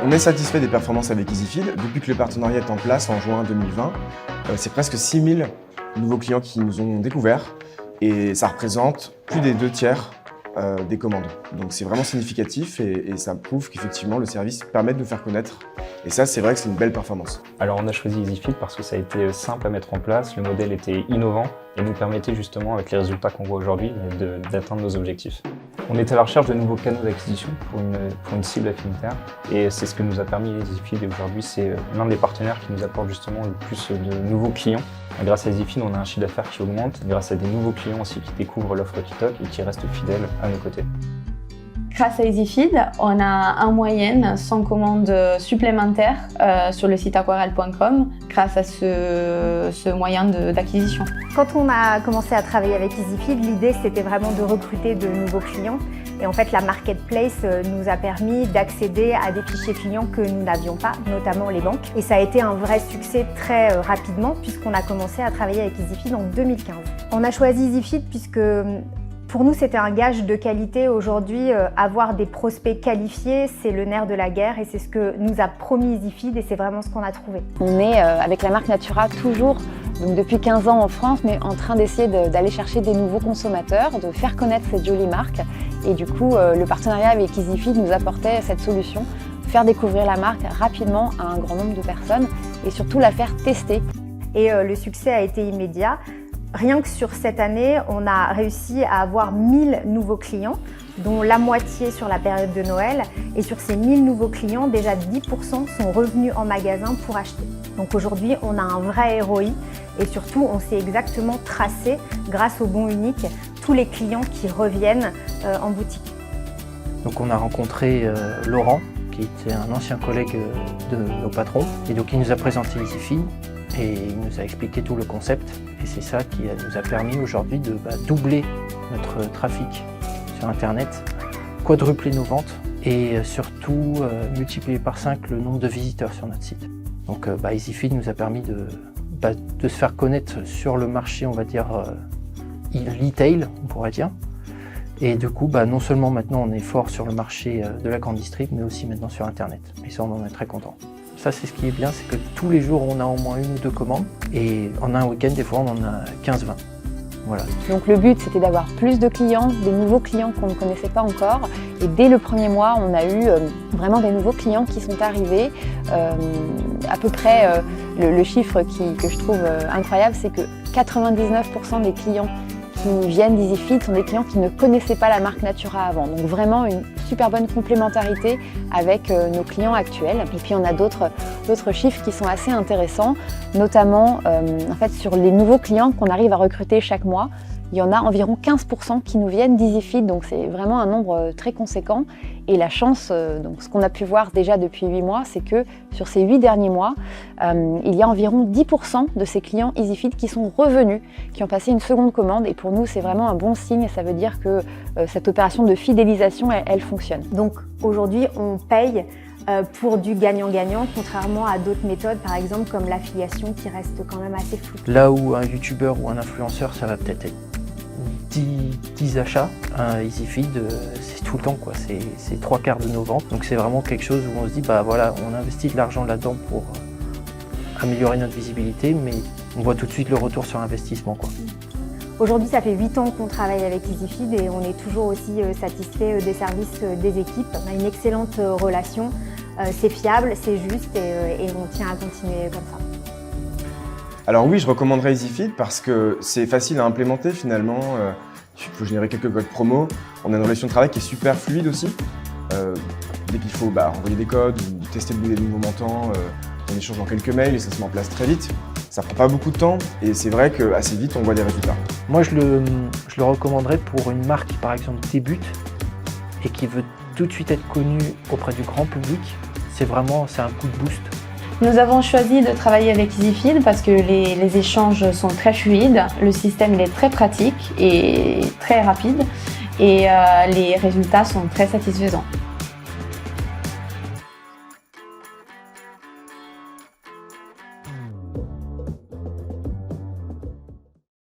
On est satisfait des performances avec EasyFeed. Depuis que le partenariat est en place en juin 2020, c'est presque 6000 nouveaux clients qui nous ont découverts et ça représente plus des 2/3 des commandes. Donc c'est vraiment significatif et ça prouve qu'effectivement le service permet de nous faire connaître. Et ça, c'est vrai que c'est une belle performance. Alors on a choisi EasyFeed parce que ça a été simple à mettre en place, le modèle était innovant et nous permettait justement, avec les résultats qu'on voit aujourd'hui, d'atteindre nos objectifs. On était à la recherche de nouveaux canaux d'acquisition pour une cible affinitaire et c'est ce que nous a permis EasyFeed et aujourd'hui c'est l'un des partenaires qui nous apporte justement le plus de nouveaux clients. Grâce à EasyFeed, on a un chiffre d'affaires qui augmente, grâce à des nouveaux clients aussi qui découvrent l'offre TikTok et qui restent fidèles à nos côtés. Grâce à EasyFeed, on a en moyenne 100 commandes supplémentaires sur le site aquarelle.com grâce à ce moyen d'acquisition. Quand on a commencé à travailler avec EasyFeed, l'idée c'était vraiment de recruter de nouveaux clients. Et en fait, la marketplace nous a permis d'accéder à des fichiers clients que nous n'avions pas, notamment les banques. Et ça a été un vrai succès très rapidement puisqu'on a commencé à travailler avec EasyFeed en 2015. On a choisi EasyFeed puisque pour nous, c'était un gage de qualité. Aujourd'hui, avoir des prospects qualifiés, c'est le nerf de la guerre et c'est ce que nous a promis EasyFeed et c'est vraiment ce qu'on a trouvé. On est avec la marque Natura toujours, donc depuis 15 ans en France, mais en train d'essayer d'aller chercher des nouveaux consommateurs, de faire connaître cette jolie marque. Et du coup, le partenariat avec EasyFeed nous apportait cette solution, faire découvrir la marque rapidement à un grand nombre de personnes et surtout la faire tester. Et le succès a été immédiat. Rien que sur cette année, on a réussi à avoir 1000 nouveaux clients, dont la moitié sur la période de Noël. Et sur ces 1000 nouveaux clients, déjà 10% sont revenus en magasin pour acheter. Donc aujourd'hui, on a un vrai ROI et surtout, on sait exactement tracer, grâce au bon unique, tous les clients qui reviennent en boutique. Donc on a rencontré Laurent, qui était un ancien collègue de nos patrons, et donc il nous a présenté EasyFeed. Et il nous a expliqué tout le concept et c'est ça qui nous a permis aujourd'hui de doubler notre trafic sur Internet, quadrupler nos ventes et surtout multiplier par 5 le nombre de visiteurs sur notre site. Donc EasyFeed nous a permis de se faire connaître sur le marché, on va dire, e-retail, on pourrait dire. Et du coup, non seulement maintenant on est fort sur le marché de la grande distrib, mais aussi maintenant sur Internet. Et ça, on en est très content. Ça, c'est ce qui est bien, c'est que tous les jours, on a au moins 1 ou 2 commandes. Et en un week-end, des fois, on en a 15-20. Voilà. Donc le but, c'était d'avoir plus de clients, des nouveaux clients qu'on ne connaissait pas encore. Et dès le premier mois, on a eu vraiment des nouveaux clients qui sont arrivés. À peu près, le chiffre que je trouve incroyable, c'est que 99% des clients qui viennent d'EasyFeed sont des clients qui ne connaissaient pas la marque Natura avant. Donc vraiment une super bonne complémentarité avec nos clients actuels. Et puis on a d'autres chiffres qui sont assez intéressants, notamment en fait, sur les nouveaux clients qu'on arrive à recruter chaque mois. Il y en a environ 15% qui nous viennent d'EasyFeed, donc c'est vraiment un nombre très conséquent. Et la chance, donc ce qu'on a pu voir déjà depuis 8 mois, c'est que sur ces 8 derniers mois, il y a environ 10% de ces clients EasyFeed qui sont revenus, qui ont passé une seconde commande. Et pour nous, c'est vraiment un bon signe. Ça veut dire que cette opération de fidélisation, elle fonctionne. Donc aujourd'hui, on paye pour du gagnant-gagnant, contrairement à d'autres méthodes, par exemple comme l'affiliation qui reste quand même assez floue. Là où un youtubeur ou un influenceur, ça va peut-être être 10 achats, un EasyFeed, c'est tout le temps, quoi. C'est 3/4 de nos ventes. Donc c'est vraiment quelque chose où on se dit, voilà, on investit de l'argent là-dedans pour améliorer notre visibilité, mais on voit tout de suite le retour sur investissement, quoi. Aujourd'hui, ça fait 8 ans qu'on travaille avec EasyFeed et on est toujours aussi satisfait des services des équipes. On a une excellente relation, c'est fiable, c'est juste et on tient à continuer comme ça. Alors oui, je recommanderais EasyFeed parce que c'est facile à implémenter finalement. Il faut générer quelques codes promo. On a une relation de travail qui est super fluide aussi. Dès qu'il faut envoyer des codes ou tester des nouveaux montants, on échange en quelques mails et ça se met en place très vite. Ça prend pas beaucoup de temps et c'est vrai qu'assez vite on voit des résultats. Moi je le recommanderais pour une marque qui par exemple débute et qui veut tout de suite être connue auprès du grand public. C'est un coup de boost. Nous avons choisi de travailler avec EasyFeed parce que les échanges sont très fluides, le système il est très pratique et très rapide et les résultats sont très satisfaisants.